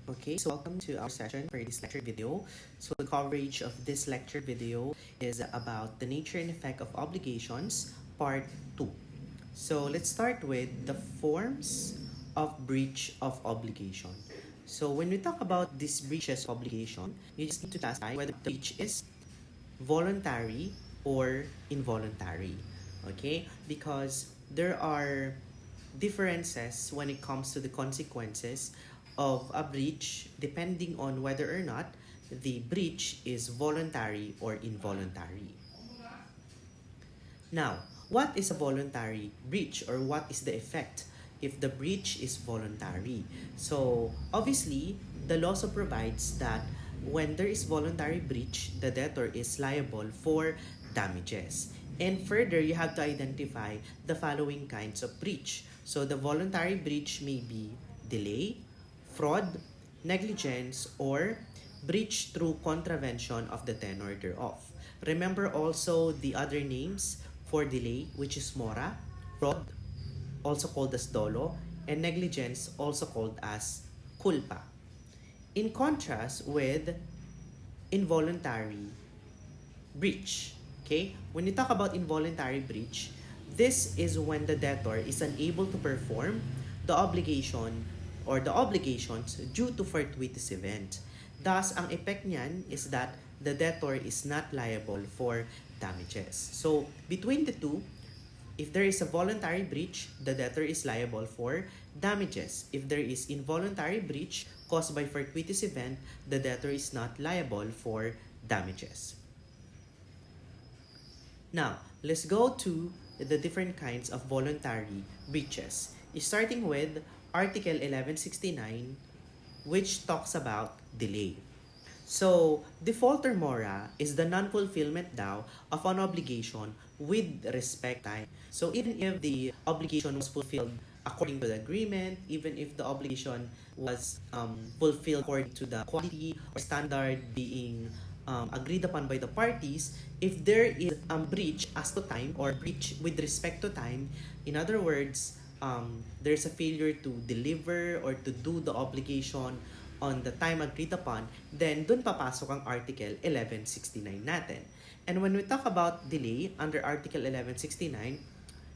Okay, so welcome to our session for this lecture video. So the coverage of this lecture video is about the nature and effect of obligations, part 2. So let's start with the forms of breach of obligation. So when we talk about these breaches of obligation, you just need to classify whether the breach is voluntary or involuntary. Okay, because there are differences when it comes to the consequences of a breach depending on whether or not the breach is voluntary or involuntary. Now, what is a voluntary breach, or what is the effect if the breach is voluntary? So, obviously, the law also provides that when there is voluntary breach, the debtor is liable for damages. And further, you have to identify the following kinds of breach. So, the voluntary breach may be delay, fraud, negligence, or breach through contravention of the tenor thereof. Remember also the other names for delay, which is mora, fraud, also called as dolo, and negligence, also called as culpa. In contrast with involuntary breach, okay? When you talk about involuntary breach, this is when the debtor is unable to perform the obligation or the obligations due to fortuitous event. Thus, ang effect niyan is that the debtor is not liable for damages. So, between the two, if there is a voluntary breach, the debtor is liable for damages. If there is involuntary breach caused by fortuitous event, the debtor is not liable for damages. Now, let's go to the different kinds of voluntary breaches. Starting with Article 1169, which talks about delay. So, default or mora is the non-fulfillment daw of an obligation with respect to time. So, even if the obligation was fulfilled according to the agreement, even if the obligation was fulfilled according to the quality or standard being agreed upon by the parties, if there is a breach as to time or breach with respect to time, in other words, there's a failure to deliver or to do the obligation on the time agreed upon, then dun papasok ang Article 1169 natin. And when we talk about delay under Article 1169,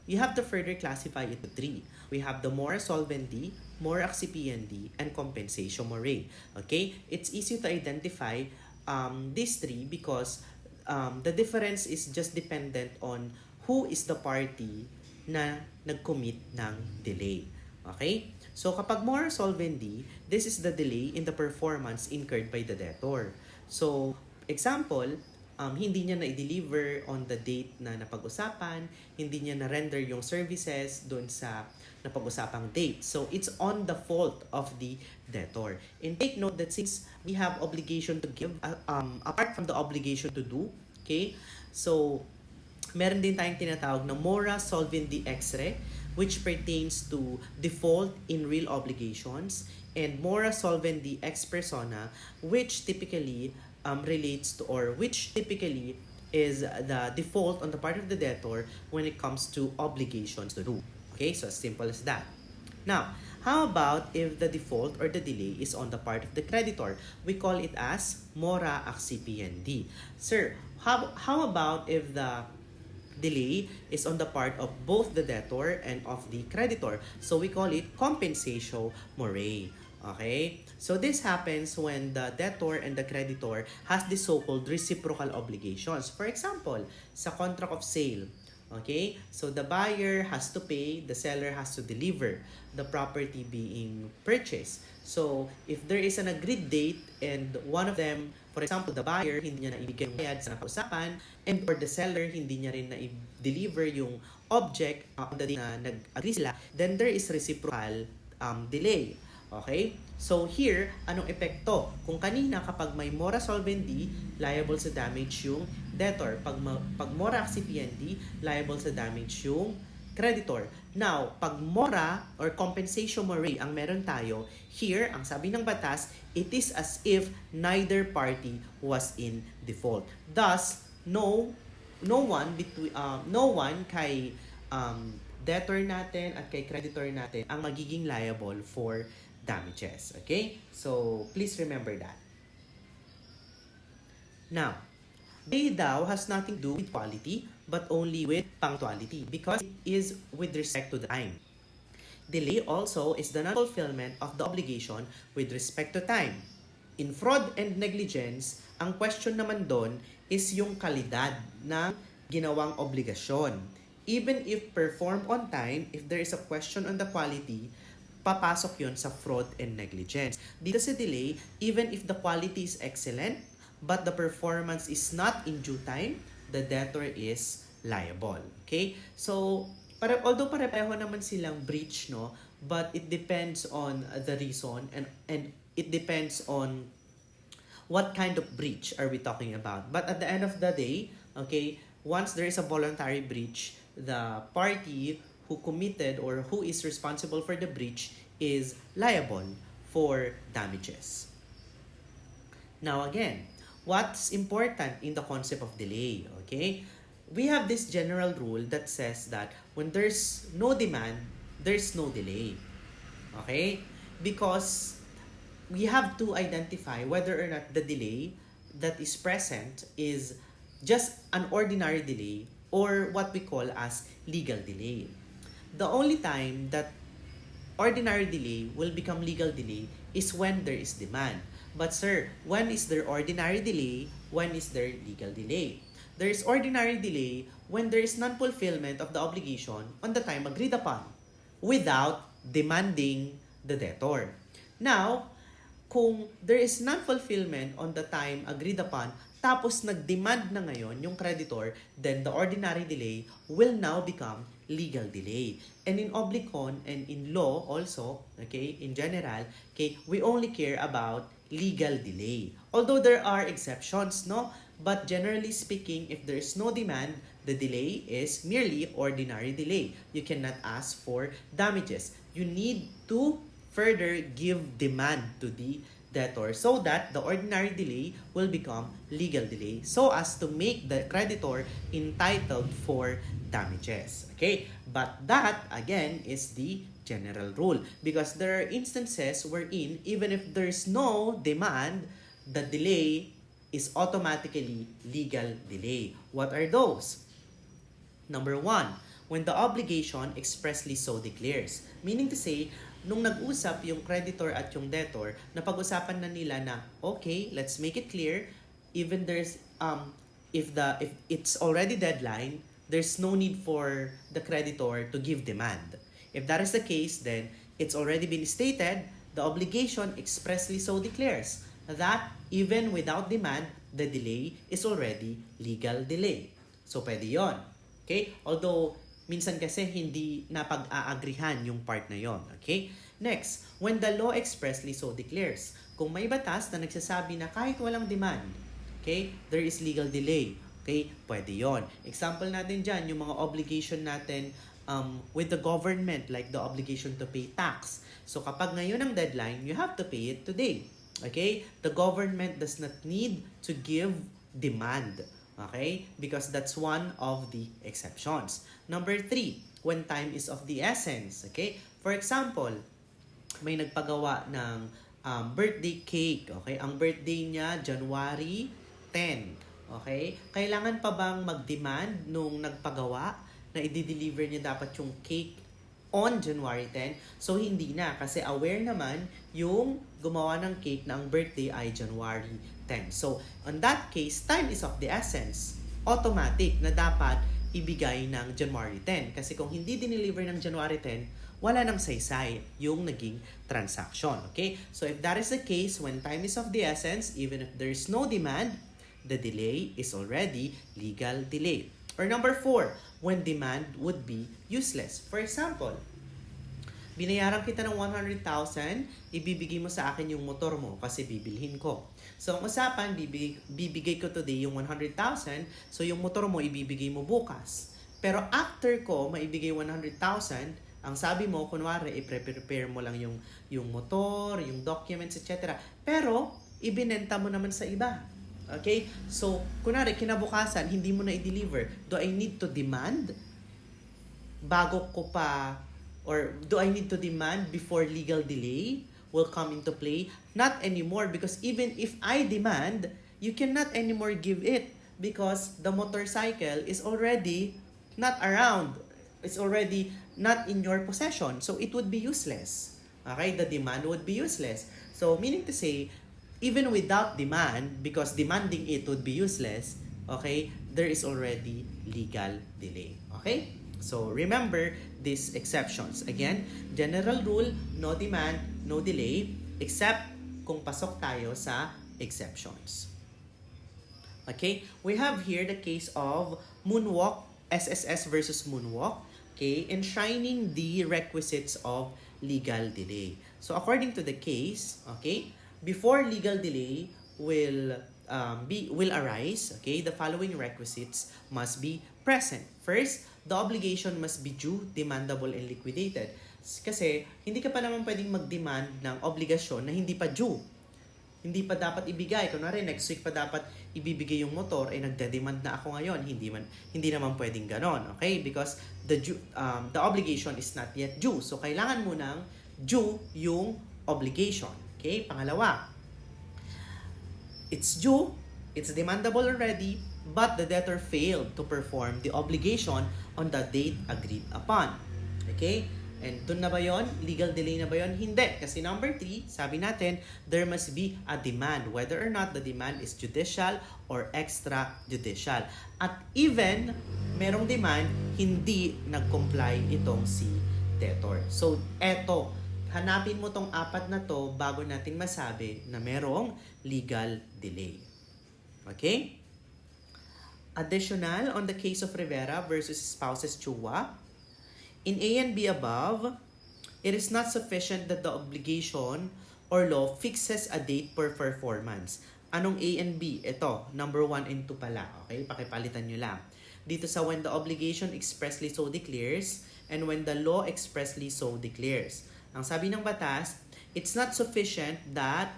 you have to further classify it to three. We have the mora solvendi, mora accipiendi, and compensatio morae. Okay? It's easy to identify these three because the difference is just dependent on who is the party na nag-commit ng delay. Okay? So, kapag mora solvendi, this is the delay in the performance incurred by the debtor. So, example, hindi niya na-deliver on the date na napag-usapan, hindi niya na-render yung services doon sa napag-usapang date. So, it's on the fault of the debtor. And take note that since we have obligation to give, apart from the obligation to do, okay, so, meron din tayong tinatawag na mora solvendi ex re, which pertains to default in real obligations, and mora solvendi ex persona, which typically relates to, or which typically is the default on the part of the debtor when it comes to obligations to do. Okay, so as simple as that. Now, how about if the default or the delay is on the part of the creditor? We call it as mora accipiendi. Sir, how about if the delay is on the part of both the debtor and of the creditor? So we call it compensatio morae. Okay? So this happens when the debtor and the creditor has the so-called reciprocal obligations. For example, sa contract of sale, okay? So the buyer has to pay, the seller has to deliver the property being purchased. So if there is an agreed date and one of them, for example, the buyer, hindi niya na ibigay yung bayad sa napausapan, and or the seller, hindi niya rin na i-deliver yung object on the day na nag-agree sila, then there is reciprocal delay. Okay? So here, anong epekto? Kung kanina kapag may mora solvendi, liable sa damage yung debtor. Pag mora accipiendi, liable sa damage yung creditor. Now, pag mora or compensatio morae ang meron tayo, here, ang sabi ng batas, it is as if neither party was in default. Thus, no one kay debtor natin at kay creditor natin ang magiging liable for damages. Okay? So, please remember that. Now, delay daw has nothing to do with quality but only with punctuality because it is with respect to the time. Delay also is the non-fulfillment of the obligation with respect to time. In fraud and negligence, ang question naman doon is yung kalidad ng ginawang obligasyon. Even if performed on time, if there is a question on the quality, papasok yun sa fraud and negligence. Dito sa delay, even if the quality is excellent, but the performance is not in due time, the debtor is liable. Okay? So, although pare-pareho naman silang breach, no? But it depends on the reason and it depends on what kind of breach are we talking about. But at the end of the day, okay, once there is a voluntary breach, the party who committed or who is responsible for the breach is liable for damages. Now again, what's important in the concept of delay, okay? We have this general rule that says that when there's no demand, there's no delay. Okay? Because we have to identify whether or not the delay that is present is just an ordinary delay or what we call as legal delay. The only time that ordinary delay will become legal delay is when there is demand. But sir, when is there ordinary delay? When is there legal delay? There is ordinary delay when there is non-fulfillment of the obligation on the time agreed upon without demanding the debtor. Now, kung there is non-fulfillment on the time agreed upon tapos nag-demand na ngayon yung creditor, then the ordinary delay will now become legal delay. And in oblicon and in law also, okay, in general, okay, we only care about legal delay. Although there are exceptions, no? But generally speaking, if there is no demand, the delay is merely ordinary delay. You cannot ask for damages. You need to further give demand to the debtor so that the ordinary delay will become legal delay so as to make the creditor entitled for damages. Okay? But that, again, is the general rule because there are instances wherein even if there's no demand, the delay is automatically legal delay. What are those? Number one, when the obligation expressly so declares. Meaning to say, nung nag-usap yung creditor at yung debtor, napag-usapan na nila na, okay, let's make it clear, even there's, if it's already deadline, there's no need for the creditor to give demand. If that is the case, then it's already been stated, the obligation expressly so declares that even without demand, the delay is already legal delay. So, pwede yon. Okay? Although, minsan kasi hindi napag-aagrihan yung part na yon. Okay? Next, when the law expressly so declares, kung may batas na nagsasabi na kahit walang demand, okay, there is legal delay. Okay? Pwede yon. Example natin dyan, yung mga obligation natin with the government, like the obligation to pay tax. So, kapag ngayon ang deadline, you have to pay it today. Okay? The government does not need to give demand. Okay? Because that's one of the exceptions. Number 3, when time is of the essence. Okay? For example, may nagpagawa ng birthday cake. Okay? Ang birthday niya, January 10. Okay? Kailangan pa bang mag-demand nung nagpagawa na i-deliver niya dapat yung cake on January 10? So, hindi na. Kasi aware naman yung gumawa ng cake na ang birthday ay January 10. So, on that case, time is of the essence. Automatic na dapat ibigay ng January 10. Kasi kung hindi dineliver ng January 10, wala nang saysay yung naging transaction. Okay? So, if that is the case, when time is of the essence, even if there is no demand, the delay is already legal delay. Or number 4, when demand would be useless. For example, binayaran kita ng 100,000, ibibigay mo sa akin yung motor mo kasi bibilhin ko. So, ang usapan, bibigay ko today yung 100,000, so yung motor mo ibibigay mo bukas. Pero after ko maibigay 100,000, ang sabi mo, kunwari, i-prepare mo lang yung motor, yung documents, etc. Pero, ibinenta mo naman sa iba. Okay? So, kunwari, kinabukasan, hindi mo na i-deliver. Do I need to demand bago ko pa, or do I need to demand before legal delay? will come into play? Not anymore, because even if I demand, you cannot anymore give it because the motorcycle is already not around. It's already not in your possession. So it would be useless. Okay? The demand would be useless. So meaning to say, even without demand, because demanding it would be useless, okay, there is already legal delay. Okay? So remember these exceptions. Again, general rule, no demand, no delay, except kung pasok tayo sa exceptions. Okay? We have here the case of Moonwalk, SSS versus Moonwalk, okay, enshrining the requisites of legal delay. So according to the case, okay, before legal delay will arise, okay, the following requisites must be present. First, the obligation must be due, demandable, and liquidated. Kasi hindi ka pa naman pwedeng mag-demand ng obligasyon na hindi pa due. Hindi pa dapat ibigay. Kunwari, next week pa dapat ibibigay yung motor, eh nagde-demand na ako ngayon. Hindi naman pwedeng ganon. Okay? Because the obligation is not yet due. So, kailangan mo ng due yung obligation. Okay? Pangalawa, it's due, it's demandable already, but the debtor failed to perform the obligation on the date agreed upon. Okay? And dun na ba yun? Legal delay na ba yun? Hindi. Kasi number 3, sabi natin, there must be a demand, whether or not the demand is judicial or extrajudicial. At even, merong demand, hindi nag-comply itong si debtor. So, eto, hanapin mo tong 4 na to bago natin masabi na merong legal delay. Okay? Additional on the case of Rivera versus spouses Chua, in A and B above, it is not sufficient that the obligation or law fixes a date per performance. Anong A and B? Ito, number 1 and 2 pala. Okay? Pakipalitan nyo lang. Dito sa when the obligation expressly so declares and when the law expressly so declares. Ang sabi ng batas, it's not sufficient that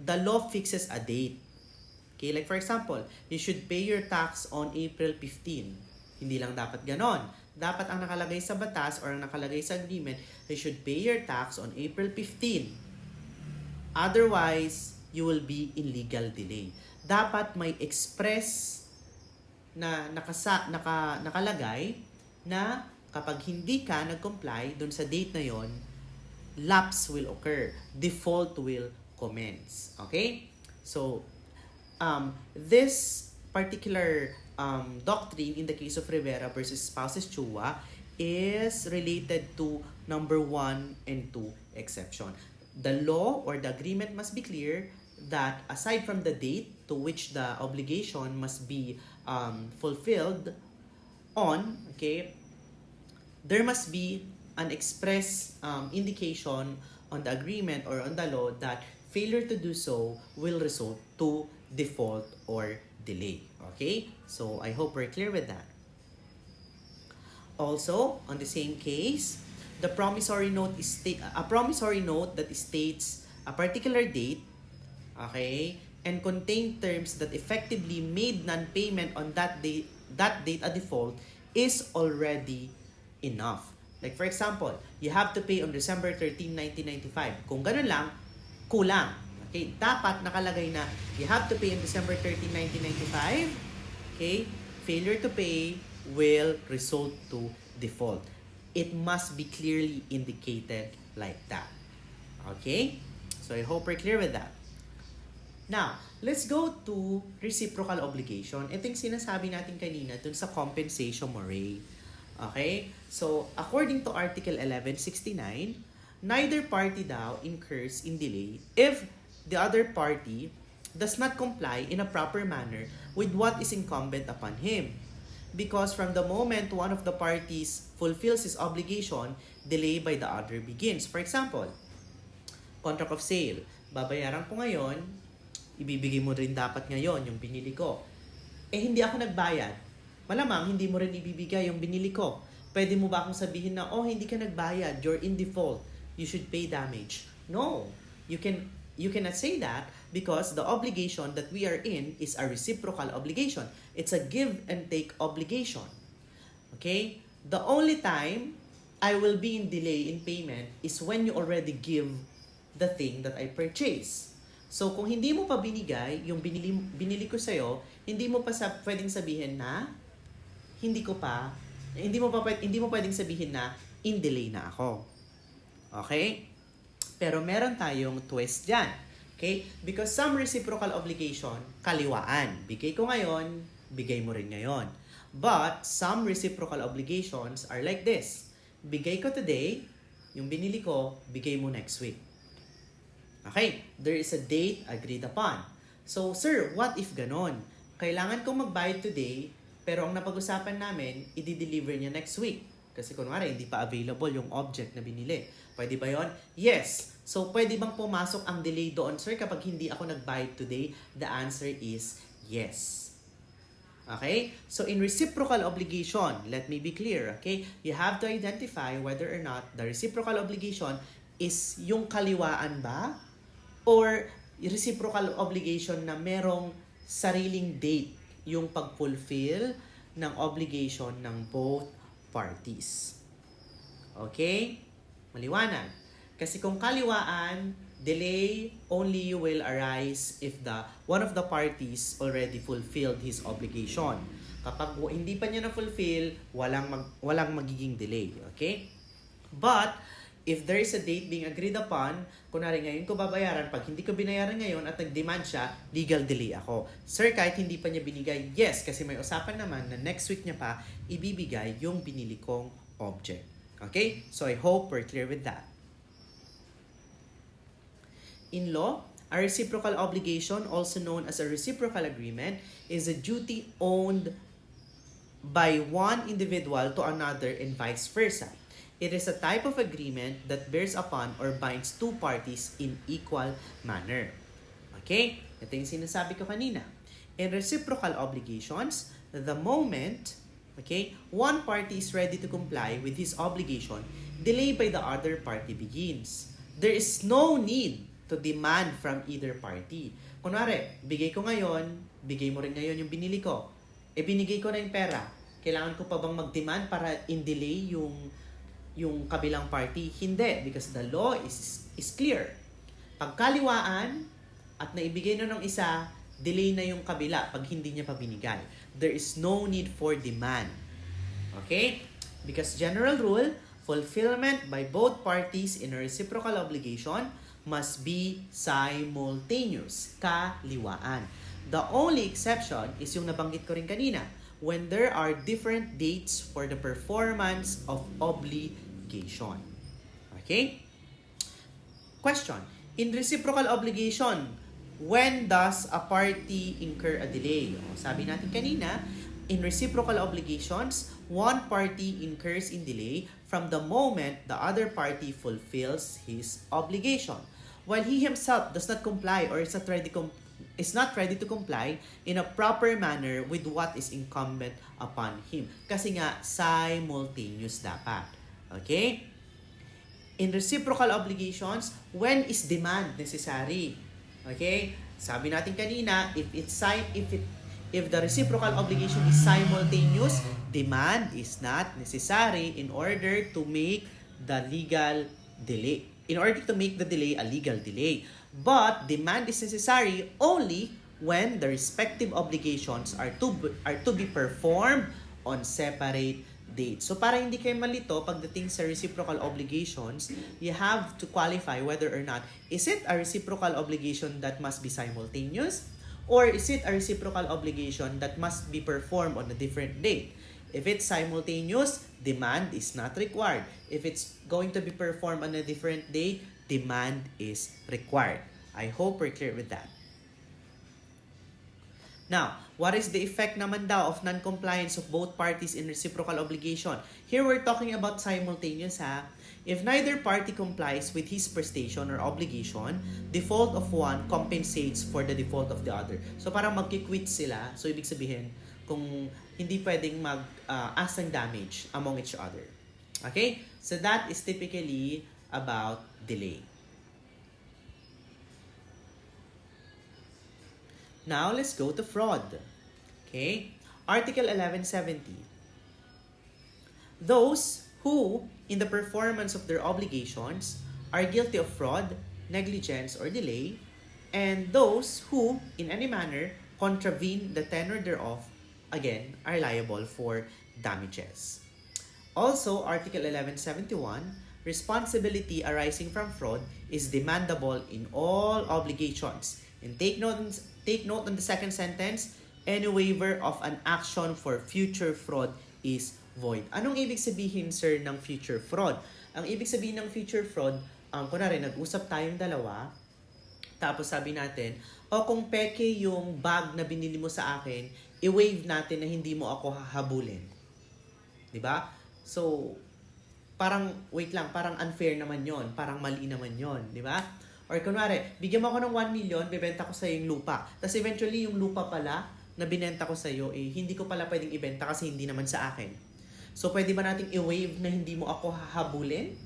the law fixes a date. Okay? Like for example, you should pay your tax on April 15. Hindi lang dapat ganon. Dapat ang nakalagay sa batas or ang nakalagay sa agreement, you should pay your tax on April 15. Otherwise, you will be in legal delay. Dapat may express na nakalagay na kapag hindi ka nag-comply dun sa date na yon, lapse will occur. Default will commence. Okay? So, this particular doctrine in the case of Rivera versus spouses Chua is related to number 1 and 2 exception. The law or the agreement must be clear that aside from the date to which the obligation must be fulfilled on, okay, there must be an express indication on the agreement or on the law that failure to do so will result to default or delay. Okay? So, I hope we're clear with that. Also, on the same case, the promissory note is a promissory note that states a particular date, okay, and contain terms that effectively made non-payment on that date a default is already enough. Like for example, you have to pay on December 13, 1995. Kung ganun lang, kulang. Okay, dapat nakalagay na you have to pay on December 13, 1995. Okay, failure to pay will result to default. It must be clearly indicated like that. Okay, so I hope we're clear with that. Now, let's go to reciprocal obligation. Ito yung sinasabi natin kanina dun sa compensation moray. Okay, so according to Article 1169, neither party daw incurs in delay if the other party does not comply in a proper manner with what is incumbent upon him. Because from the moment one of the parties fulfills his obligation, delay by the other begins. For example, contract of sale. Babayaran ko ngayon, ibibigay mo rin dapat ngayon yung binili ko. Eh hindi ako nagbayad. Malamang hindi mo rin ibibigay yung binili ko. Pwede mo ba akong sabihin na, oh hindi ka nagbayad, you're in default, you should pay damage? No. You cannot say that because the obligation that we are in is a reciprocal obligation. It's a give and take obligation. Okay? The only time I will be in delay in payment is when you already give the thing that I purchase. So, kung hindi mo pa binigay yung binili ko sa'yo, hindi mo pwedeng sabihin na hindi mo pwedeng sabihin na in delay na ako. Okay? Pero meron tayong twist dyan. Okay? Because some reciprocal obligation, kaliwaan. Bigay ko ngayon, bigay mo rin ngayon. But some reciprocal obligations are like this. Bigay ko today, yung binili ko, bigay mo next week. Okay? There is a date agreed upon. So, sir, what if ganon? Kailangan kong magbayad today, pero ang napag-usapan namin, i-deliver niya next week. Kasi kunwari, hindi pa available yung object na binili. Pwede ba yon? Yes. So, pwede bang pumasok ang delay doon, sir, kapag hindi ako nagbayad today? The answer is yes. Okay? So, in reciprocal obligation, let me be clear, okay? You have to identify whether or not the reciprocal obligation is yung kaliwaan ba? Or reciprocal obligation na merong sariling date yung pag-fulfill ng obligation ng both parties. Okay? Maliwanag. Kasi kung kaliwaan, delay only will arise if one of the parties already fulfilled his obligation. Kapag hindi pa niya na-fulfill, walang magiging delay. Okay? But, if there is a date being agreed upon, kunwari ngayon ko babayaran, pag hindi ko binayaran ngayon at nag-demand siya, legal delay ako. Sir, kahit hindi pa niya binigay, yes, kasi may usapan naman na next week niya pa ibibigay yung binili kong object. Okay? So, I hope we're clear with that. In law, a reciprocal obligation, also known as a reciprocal agreement, is a duty owned by one individual to another and vice versa. It is a type of agreement that bears upon or binds two parties in equal manner. Okay? Ito yung sinasabi ko kanina. In reciprocal obligations, the moment, one party is ready to comply with his obligation, delay by the other party begins. There is no need to demand from either party. Kunwari, bigay ko ngayon, bigay mo rin ngayon yung binili ko. Binigay ko na yung pera. Kailangan ko pa bang mag-demand para in-delay yung kabilang party? Hindi, because the law is clear. Pagkaliwaan at naibigay na ng isa, delay na yung kabila pag hindi niya pa binigay. There is no need for demand. Okay? Because general rule, fulfillment by both parties in a reciprocal obligation must be simultaneous, kaliwaan. The only exception is yung nabanggit ko rin kanina, when there are different dates for the performance of obligation. Okay? Question. In reciprocal obligation, when does a party incur a delay? Sabi natin kanina, in reciprocal obligations, one party incurs in delay from the moment the other party fulfills his obligation, while he himself does not comply or is not ready to comply in a proper manner with what is incumbent upon him. Kasi nga, simultaneous dapat. Okay? In reciprocal obligations, when is demand necessary? Okay? Sabi natin kanina, if the reciprocal obligation is simultaneous, demand is not necessary in order to make the legal delay. In order to make the delay a legal delay. But demand is necessary only when the respective obligations are to be performed on separate dates. So para hindi kayo malito pagdating sa reciprocal obligations, you have to qualify whether or not is it a reciprocal obligation that must be simultaneous, or is it a reciprocal obligation that must be performed on a different date. If it's simultaneous, demand is not required. If it's going to be performed on a different date, demand is required. I hope we're clear with that. Now, what is the effect naman daw of non-compliance of both parties in reciprocal obligation? Here we're talking about simultaneous ha. If neither party complies with his prestation or obligation, default of one compensates for the default of the other. So parang magki-quit sila. So ibig sabihin, kung hindi pwedeng mag-ask ng damage among each other. Okay? So that is typically about delay. Now, let's go to fraud. Okay? Article 1170. Those who, in the performance of their obligations, are guilty of fraud negligence, or delay, and those who, in any manner, contravene the tenor thereof, again, are liable for damages. Also, Article 1171, responsibility arising from fraud is demandable in all obligations. And take note on the second sentence, any waiver of an action for future fraud is void. Anong ibig sabihin, sir, ng future fraud? Ang ibig sabihin ng future fraud, kunwari, nag-usap tayong dalawa, tapos sabi natin, kung peke yung bag na binili mo sa akin, i-waive natin na hindi mo ako hahabulin. Diba? So, parang, wait lang, parang unfair naman yon, parang mali naman yon, di ba? Or kunwari, bigyan mo ako ng 1 million, bibenta ko sa yung lupa. Tapos eventually, yung lupa pala na binenta ko sa iyo, hindi ko pala pwedeng ibenta kasi hindi naman sa akin. So, pwede ba nating i-waive na hindi mo ako hahabulin?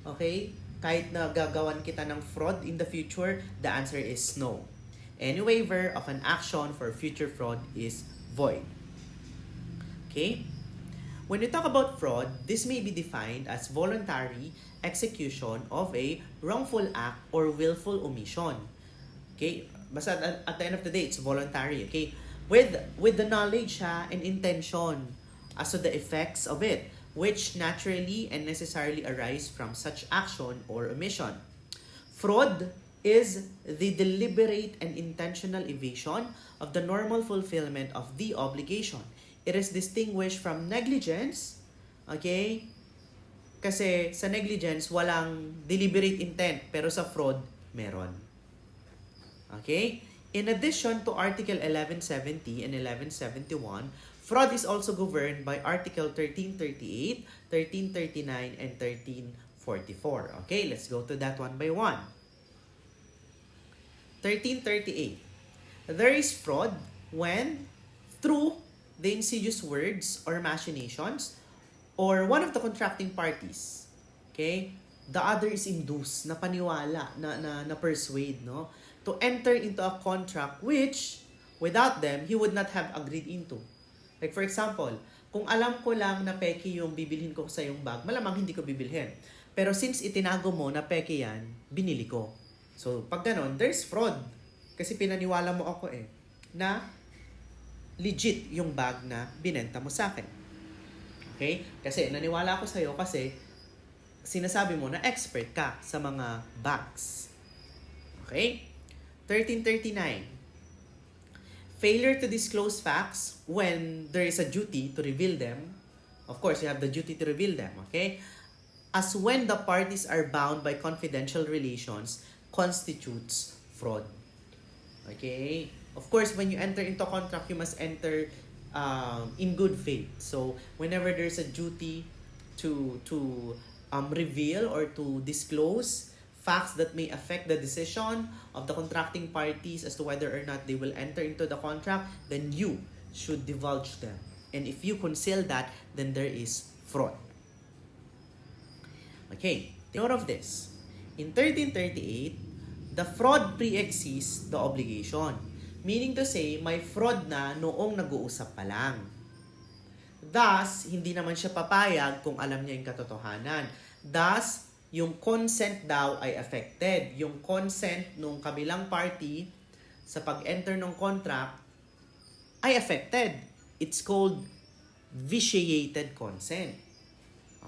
Okay? Kahit na gagawan kita ng fraud in the future, the answer is no. Any waiver of an action for future fraud is void. Okay? When we talk about fraud, this may be defined as voluntary execution of a wrongful act or willful omission. Okay? Basta at the end of the day, it's voluntary. Okay? With the knowledge and intention as to the effects of it, which naturally and necessarily arise from such action or omission. Fraud is the deliberate and intentional evasion of the normal fulfillment of the obligation. It is distinguished from negligence, okay? Kasi sa negligence, walang deliberate intent, pero sa fraud, meron. Okay? In addition to Article 1170 and 1171, fraud is also governed by Article 1338, 1339, and 1344. Okay, let's go to that one by one. 1338. There is fraud when, through the insidious words or machinations or one of the contracting parties, okay, the other is induced, na paniwala, na persuade, no, to enter into a contract which without them he would not have agreed into. Like for example, kung alam ko lang na peke yung bibilhin ko sa yung bag, malamang hindi ko bibilhin. Pero since itinago mo na peke yan, binili ko. So pag ganon, there's fraud. Kasi pinaniwala mo ako na legit yung bag na binenta mo sa akin. Okay? Kasi naniwala ako sa'yo kasi sinasabi mo na expert ka sa mga bags. Okay? 1339. Failure to disclose facts when there is a duty to reveal them. Of course, you have the duty to reveal them. Okay? As when the parties are bound by confidential relations constitutes fraud. Okay? Of course, when you enter into a contract, you must enter in good faith. So, whenever there's a duty to reveal or to disclose facts that may affect the decision of the contracting parties as to whether or not they will enter into the contract, then you should divulge them. And if you conceal that, then there is fraud. Okay, note of this. In 1338, the fraud pre-exists the obligation. Meaning to say, may fraud na noong nag-uusap pa lang. Thus, hindi naman siya papayag kung alam niya yung katotohanan. Thus, yung consent daw ay affected. Yung consent nung kabilang party sa pag-enter ng contract ay affected. It's called vitiated consent.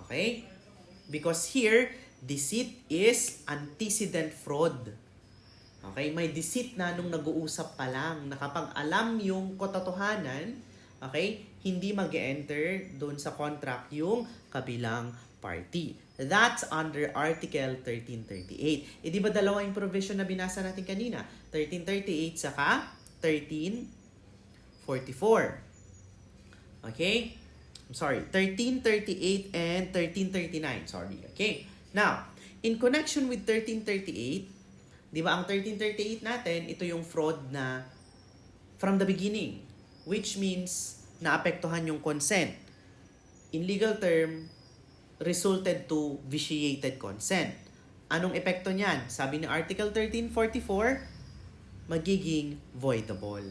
Okay? Because here, deceit is antecedent fraud. Okay? May deceit na nung nag-uusap pa lang na kapag alam yung katotohanan, okay, hindi mag-enter doon sa contract yung kabilang party. That's under Article 1338. Di ba dalawa yung provision na binasa natin kanina? 1338 saka 1344. Okay? I'm sorry, 1338 and 1339. Sorry. Okay? Now, in connection with 1338, di ba ang 1338 natin, ito yung fraud na from the beginning, which means naapektuhan yung consent. In legal term, resulted to vitiated consent. Anong epekto niyan? Sabi ni Article 1344, magiging voidable.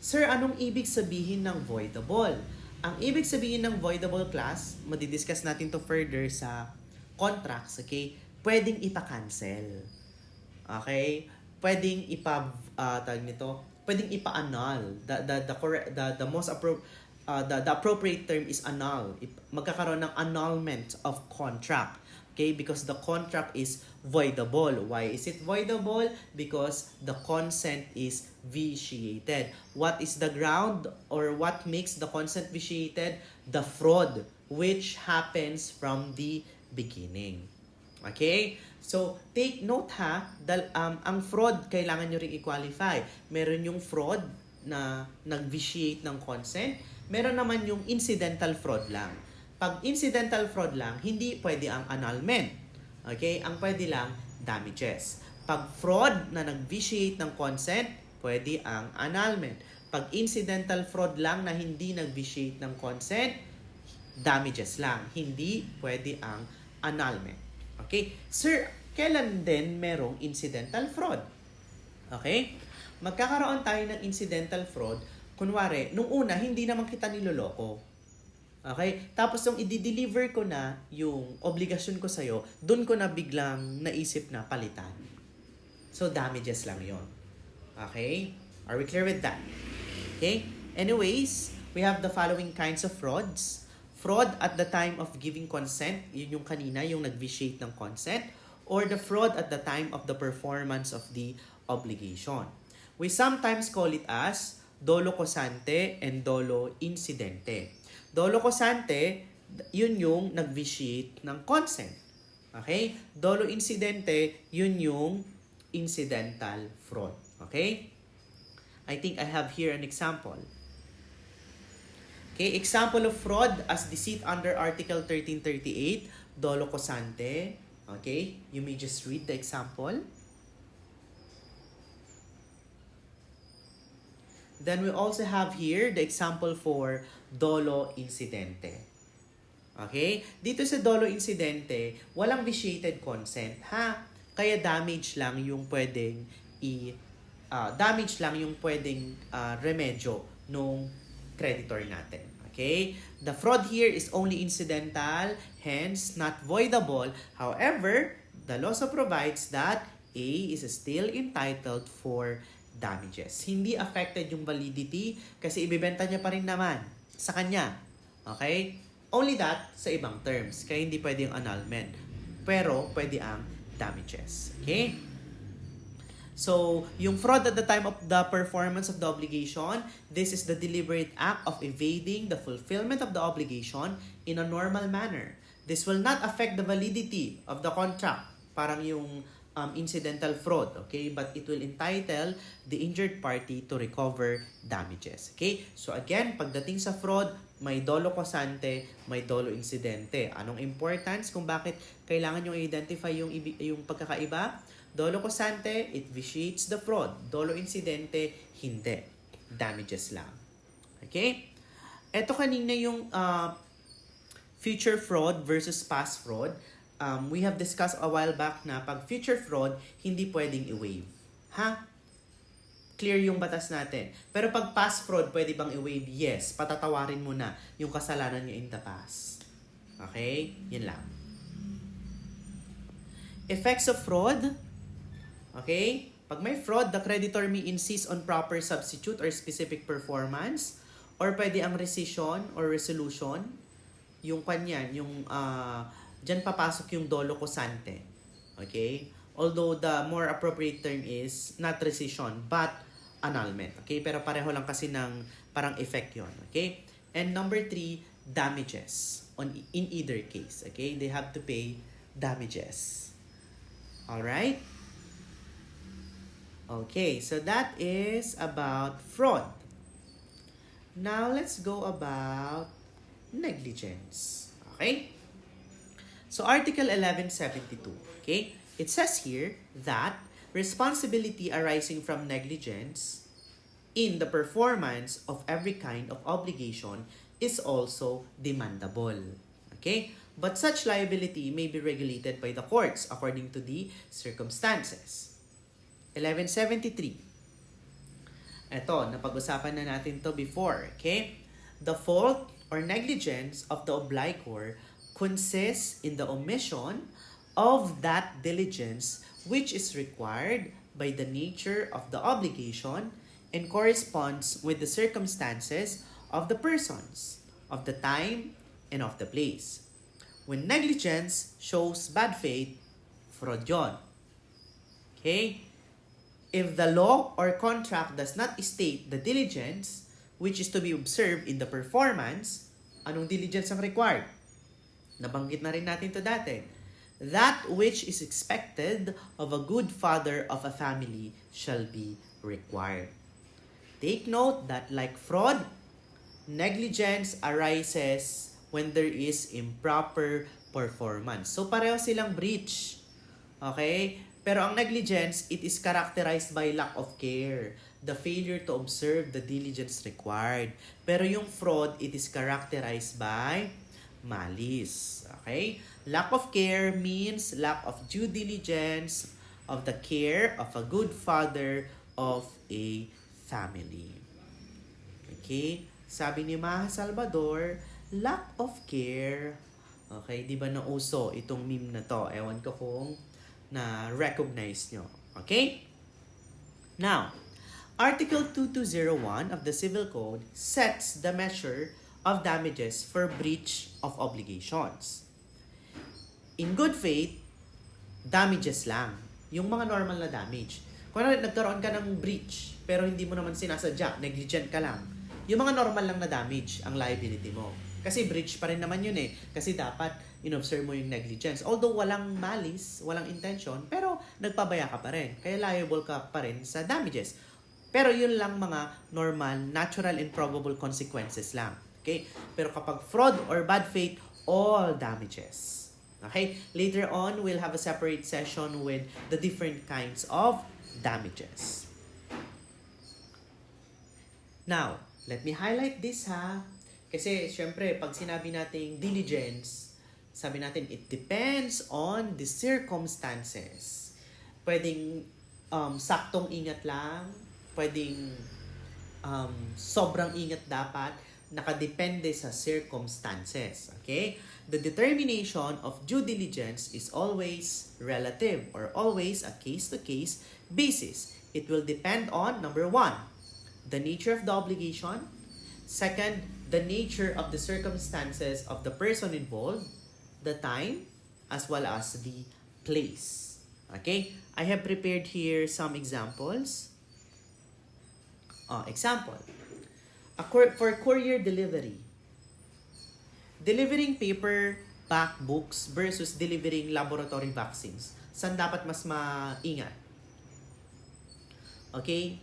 Sir, anong ibig sabihin ng voidable? Ang ibig sabihin ng voidable class, madidiscuss natin to further sa contracts, okay? Pwedeng ipa-cancel. Okay? Pwedeng tawag nito, pwedeng ipa-annul. The most the appropriate term is annul. Magkakaroon ng annulment of contract. Okay? Because the contract is voidable. Why is it voidable? Because the consent is vitiated. What is the ground or what makes the consent vitiated? The fraud which happens from the beginning. Okay? So, take note ha, ang fraud, kailangan nyo rin i-qualify. Meron yung fraud na nag-vitiate ng consent. Meron naman yung incidental fraud lang. Pag incidental fraud lang, hindi pwede ang annulment. Okay? Ang pwede lang, damages. Pag fraud na nag-vitiate ng consent, pwede ang annulment. Pag incidental fraud lang na hindi nag-vitiate ng consent, damages lang. Hindi pwede ang annulment. Okay? Sir, kailan din merong incidental fraud? Okay? Magkakaroon tayo ng incidental fraud. Kunwari, nung una, hindi naman kita niloloko. Okay? Tapos, nung i-deliver ko na yung obligasyon ko sa'yo, dun ko na biglang naisip na palitan. So, damages lang yon. Okay? Are we clear with that? Okay? Anyways, we have the following kinds of frauds. Fraud at the time of giving consent, yun yung kanina, yung nag-vitiate ng consent, or the fraud at the time of the performance of the obligation. We sometimes call it as dolo cosante and dolo incidente. Dolo cosante, yun yung nag-vitiate ng consent. Okay? Dolo incidente, yun yung incidental fraud. Okay? I think I have here an example. Okay, example of fraud as deceit under Article 1338, dolo cosante. Okay, you may just read the example. Then we also have here the example for dolo incidente. Okay, dito sa dolo incidente, walang vitiated consent, ha? Kaya damage lang yung pwedeng remedyo nung creditor natin. Okay? The fraud here is only incidental, hence not voidable. However, the law also provides that A is still entitled for damages. Hindi affected yung validity kasi ibebenta niya pa rin naman sa kanya. Okay? Only that sa ibang terms. Kaya hindi pwede yung annulment. Pero pwede ang damages. Okay? So, yung fraud at the time of the performance of the obligation, this is the deliberate act of evading the fulfillment of the obligation in a normal manner. This will not affect the validity of the contract, parang yung incidental fraud, okay? But it will entitle the injured party to recover damages, okay? So again, pagdating sa fraud, may dolo cosante, may dolo incidente. Anong importance kung bakit kailangan yung identify yung pagkakaiba? Dolo cosante, it vitiates the fraud. Dolo incidente, hindi. Damages lang. Okay? Ito kanina yung future fraud versus past fraud. We have discussed a while back na pag future fraud, hindi pwedeng i-waive. Ha? Clear yung batas natin. Pero pag past fraud, pwede bang i-waive? Yes. Patatawarin mo na yung kasalanan niya in the past. Okay? Yun lang. Effects of fraud. Okay? Pag may fraud, the creditor may insist on proper substitute or specific performance, or pwede ang rescission or resolution. Yung kanyan, yung dyan papasok yung dolo cosante. Okay? Although the more appropriate term is not rescission, but annulment. Okay? Pero pareho lang kasi ng parang effect yon. Okay? And number 3, damages in either case. Okay? They have to pay damages. Alright? Okay, so that is about fraud. Now, let's go about negligence. Okay? So, Article 1172. Okay? It says here that responsibility arising from negligence in the performance of every kind of obligation is also demandable. Okay? But such liability may be regulated by the courts according to the circumstances. 1173. Ito, napag-usapan na natin to before. Okay? The fault or negligence of the obligor consists in the omission of that diligence which is required by the nature of the obligation and corresponds with the circumstances of the persons, of the time, and of the place. When negligence shows bad faith, fraud yun. Okay? If the law or contract does not state the diligence which is to be observed in the performance, anong diligence ang required? Nabanggit na rin natin to dati. That which is expected of a good father of a family shall be required. Take note that like fraud, negligence arises when there is improper performance. So pareho silang breach. Okay? Pero ang negligence, it is characterized by lack of care, the failure to observe the diligence required. Pero yung fraud, it is characterized by malice. Okay? Lack of care means lack of due diligence of the care of a good father of a family. Okay? Sabi ni Maha Salvador, lack of care. Okay? Di ba nauso itong meme na to? Ewan ko kung na-recognize nyo. Okay? Now, Article 2201 of the Civil Code sets the measure of damages for breach of obligations. In good faith, damages lang. Yung mga normal na damage. Kung nagkaroon ka ng breach, pero hindi mo naman sinasadya, negligent ka lang, yung mga normal lang na damage ang liability mo. Kasi breach pa rin naman yun eh. Kasi dapat in-observe mo yung negligence. Although walang malice, walang intention, pero nagpabaya ka pa rin. Kaya liable ka pa rin sa damages. Pero yun lang mga normal, natural and probable consequences lang. Okay? Pero kapag fraud or bad faith, all damages. Okay? Later on, we'll have a separate session with the different kinds of damages. Now, let me highlight this ha. Kasi, syempre, pag sinabi nating diligence, sabi natin, it depends on the circumstances. Pwedeng saktong ingat lang, pwedeng sobrang ingat dapat, nakadepende sa circumstances. Okay? The determination of due diligence is always relative or always a case-to-case basis. It will depend on, number 1, the nature of the obligation. Second, the nature of the circumstances of the person involved, the time, as well as the place. Okay? I have prepared here some examples. Example. For courier delivery. Delivering paperback books versus delivering laboratory vaccines. Saan dapat mas maingat? Okay?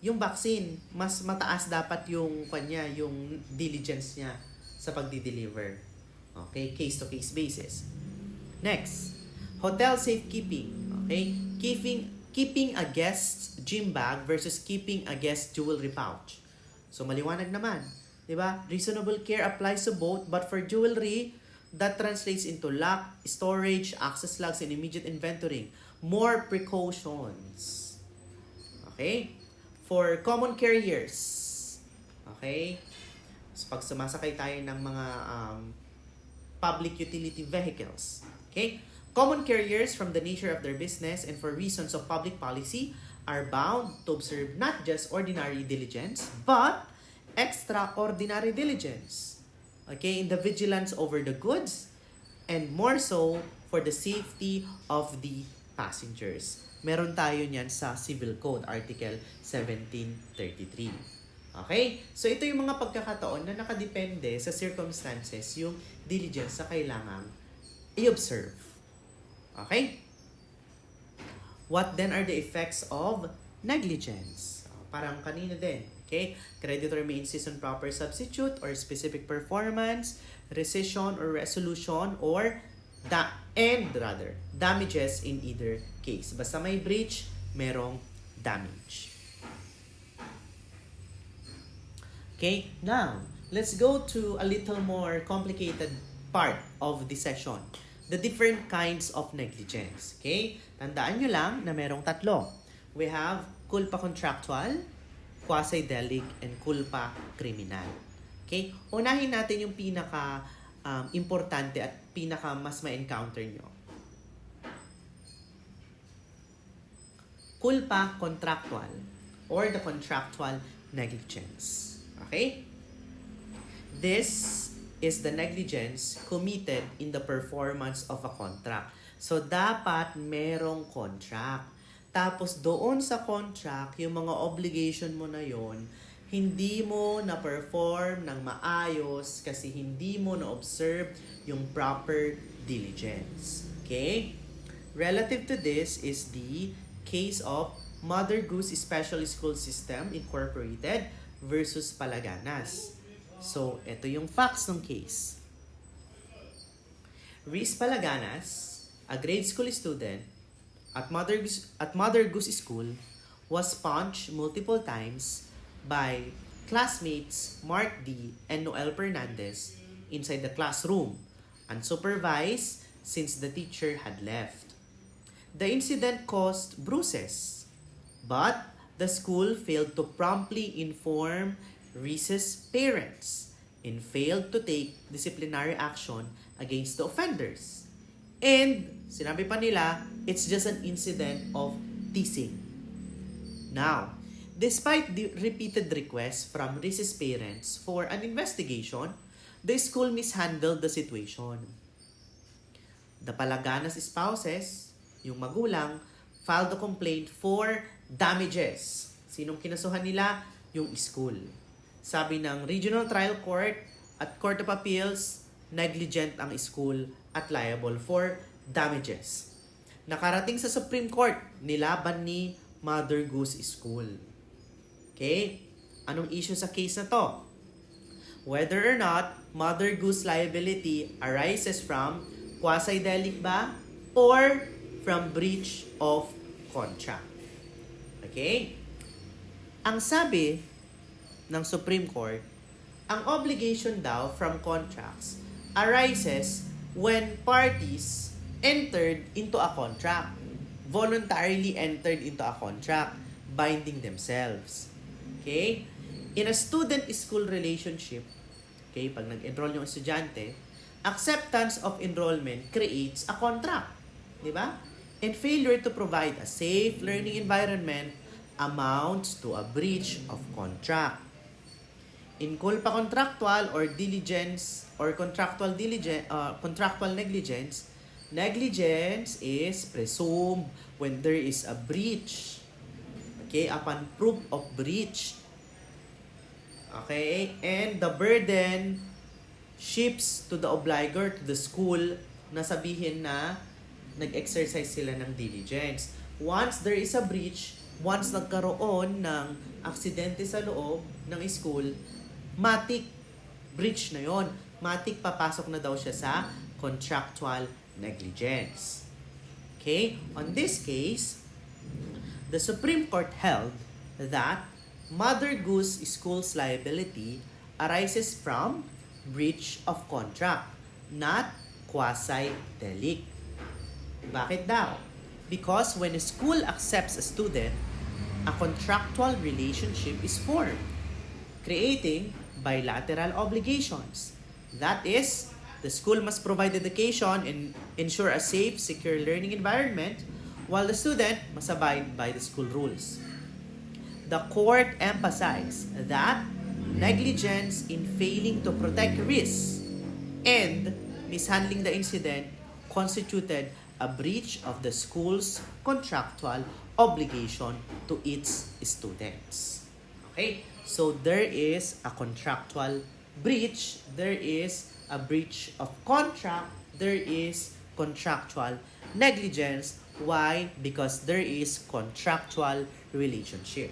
Yung vaccine, mas mataas dapat yung diligence niya sa pagdi-deliver. Okay? Case-to-case basis. Next, hotel safekeeping. Okay? Keeping a guest's gym bag versus keeping a guest's jewelry pouch. So, maliwanag naman. Diba? Reasonable care applies to both, but for jewelry, that translates into lock, storage, access logs, and immediate inventorying. More precautions. Okay? For common carriers. Okay? So, pag sumasakay tayo ng mga public utility vehicles. Okay? Common carriers, from the nature of their business and for reasons of public policy, are bound to observe not just ordinary diligence, but extraordinary diligence. Okay, in the vigilance over the goods, and more so for the safety of the passengers. Meron tayo niyan sa Civil Code, Article 1733. Okay? So ito yung mga pagkakataon na nakadepende sa circumstances yung diligence sa kailangang i-observe. Okay? What then are the effects of negligence? Parang kanina din. Okay? Creditor may insist on proper substitute or specific performance, rescission or resolution, or damages in either case. Basta may breach, merong damage. Okay? Now, let's go to a little more complicated part of the session. The different kinds of negligence. Okay? Tandaan nyo lang na merong tatlo. We have culpa contractual, quasi-delict, and culpa criminal. Okay? Unahin natin yung pinaka importante at pinaka mas ma-encounter nyo. culpa contractual or the contractual negligence. Okay? This is the negligence committed in the performance of a contract. So, dapat merong contract. Tapos, doon sa contract, yung mga obligation mo na yon, hindi mo na-perform ng maayos kasi hindi mo na-observe yung proper diligence. Okay? Relative to this is the case of Mother Goose Special School System Incorporated versus Palaganas. So, ito yung facts ng case. Riz Palaganas, a grade school student at Mother Goose School, was punched multiple times by classmates Mark D. and Noel Fernandez inside the classroom, unsupervised since the teacher had left. The incident caused bruises, but the school failed to promptly inform Riz's parents and failed to take disciplinary action against the offenders. And sinabi pa nila, it's just an incident of teasing. Now, despite the repeated requests from Riz's parents for an investigation, the school mishandled the situation. The Palaganas spouses, yung magulang, filed a complaint for damages. Sinong kinasuhan nila? Yung school. Sabi ng Regional Trial Court at Court of Appeals, negligent ang school at liable for damages. Nakarating sa Supreme Court, nilaban ni Mother Goose School. Okay? Anong issue sa case na to? Whether or not Mother Goose liability arises from quasi-delict ba or from breach of contract. Okay? Ang sabi ng Supreme Court, ang obligation daw from contracts arises when parties entered into a contract, voluntarily entered into a contract, binding themselves. Okay? In a student-school relationship, okay, pag nag-enroll yung estudyante, acceptance of enrollment creates a contract. Di ba? And failure to provide a safe learning environment amounts to a breach of contract. In culpa contractual or diligence or contractual negligence, negligence is presumed when there is a breach. Okay, upon proof of breach. Okay, and the burden shifts to the obligor, to the school, na sabihin na nag-exercise sila ng diligence. Once there is a breach, once nagkaroon ng aksidente sa loob ng school, matik breach na yon. Matik papasok na daw siya sa contractual negligence. Okay? On this case, the Supreme Court held that Mother Goose School's liability arises from breach of contract, not quasi-delict. Bakit daw? Because when a school accepts a student, a contractual relationship is formed, creating bilateral obligations. That is, the school must provide education and ensure a safe, secure learning environment, while the student must abide by the school rules. The court emphasized that negligence in failing to protect risks and mishandling the incident constituted a breach of the school's contractual obligation to its students. Okay? So there is a contractual breach, there is a breach of contract, there is contractual negligence. Why? Because there is contractual relationship.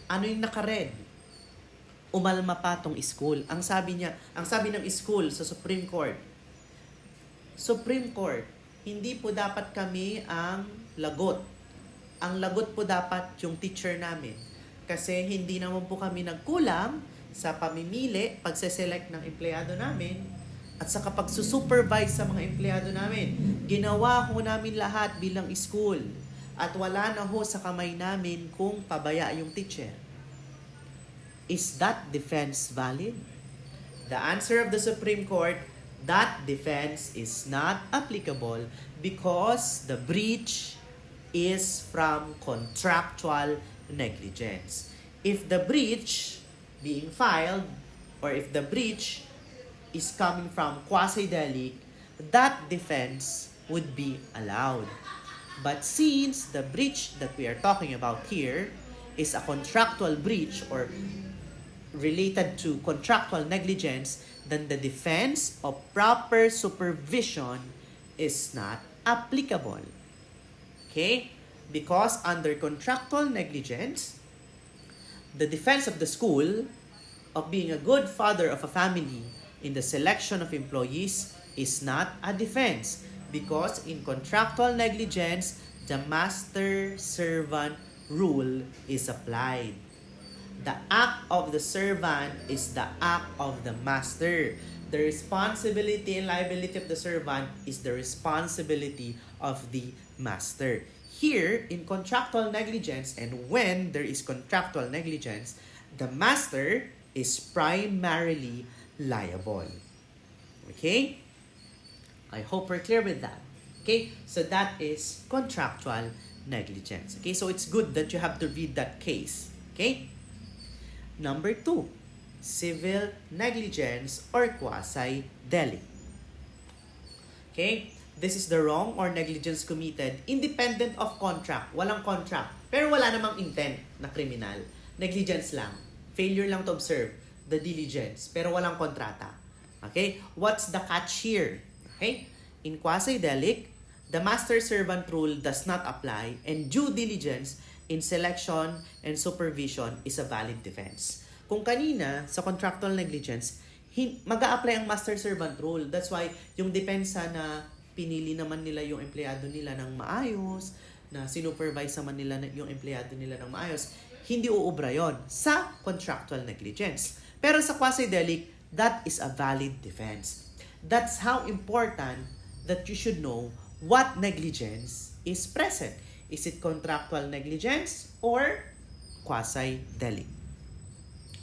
Ano yung naka-red? Umalma pa tong school. Ang sabi ng school sa Supreme Court, hindi po dapat kami ang lagot. Ang lagot po dapat yung teacher namin. Kasi hindi naman po kami nagkulang sa pamimili, pagse-select ng empleyado namin, at sa pagsusupervise sa mga empleyado namin. Ginawa ho namin lahat bilang school. At wala na ho sa kamay namin kung pabaya yung teacher. Is that defense valid? The answer of the Supreme Court, that defense is not applicable because the breach is from contractual negligence. If the breach being filed or if the breach is coming from quasi-delict, that defense would be allowed. But since the breach that we are talking about here is a contractual breach or related to contractual negligence, then the defense of proper supervision is not applicable. Okay? Because under contractual negligence, the defense of the school of being a good father of a family in the selection of employees is not a defense because in contractual negligence, the master-servant rule is applied. The act of the servant is the act of the master. The responsibility and liability of the servant is the responsibility of the master. Here, in contractual negligence, and when there is contractual negligence, the master is primarily liable. Okay? I hope we're clear with that. Okay? So that is contractual negligence. Okay? So it's good that you have to read that case. Okay? Number 2, civil negligence or quasi-delict. Okay? This is the wrong or negligence committed independent of contract. Walang contract. Pero wala namang intent na kriminal. Negligence lang. Failure lang to observe the diligence. Pero walang kontrata. Okay? What's the catch here? Okay? In quasi-delict, the master-servant rule does not apply and due diligence in selection and supervision is a valid defense. Kung kanina, sa contractual negligence, mag-a-apply ang master-servant rule. That's why yung depensa na pinili naman nila yung empleyado nila ng maayos, na sinupervise naman nila yung empleyado nila ng maayos, hindi uubra yon sa contractual negligence. Pero sa quasi-delict, that is a valid defense. That's how important that you should know what negligence is present. Is it contractual negligence or quasi-delict?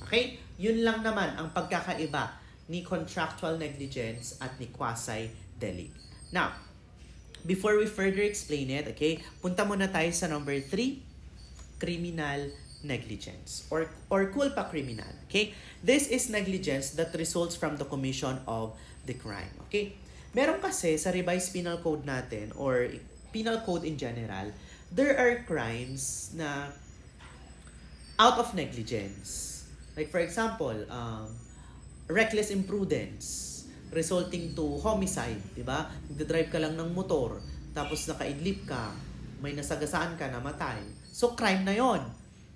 Okay? Yun lang naman ang pagkakaiba ni contractual negligence at ni quasi-delict. Now, before we further explain it, okay, punta muna tayo sa number 3, criminal negligence or culpa criminal. Okay? This is negligence that results from the commission of the crime. Okay? Meron kasi sa revised penal code natin or penal code in general, there are crimes na out of negligence. Like for example, reckless imprudence resulting to homicide, di ba? Nagdadrive ka lang ng motor, tapos nakaidlip ka, may nasagasaan ka, namatay. So crime na yon.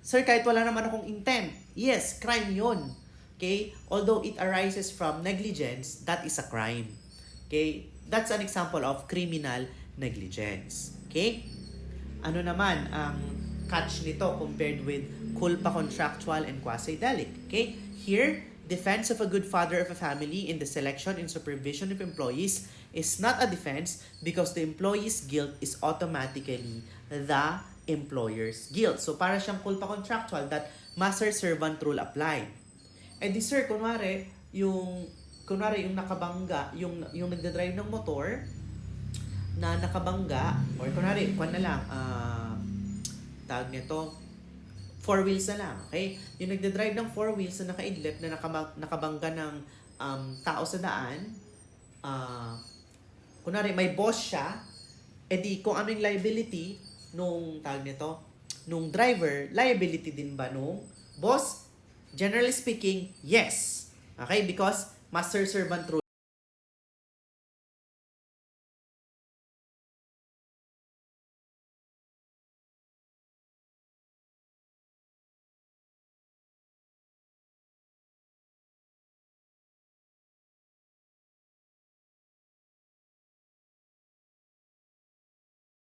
Sir, kahit wala naman akong intent. Yes, crime yon. Okay? Although it arises from negligence, that is a crime. Okay? That's an example of criminal negligence. Okay? Ano naman ang catch nito compared with culpa contractual and quasi-delict? Okay? Here, defense of a good father of a family in the selection and supervision of employees is not a defense because the employee's guilt is automatically the employer's guilt. So, para siyang culpa contractual that master-servant rule apply. Eh di sir, kunwari yung nakabangga, yung nagdadrive ng motor na nakabangga, or kunwari, kwan na lang, tawag nito, 4 wheels na lang, okay? Yung nagdadrive ng 4 wheels na nakaidlip, na nakabangga ng tao sa daan, kunwari, may boss siya, edi kung ano yung liability nung, tawag nito, nung driver, liability din ba nung boss? Generally speaking, yes. Okay? Because master-servant rule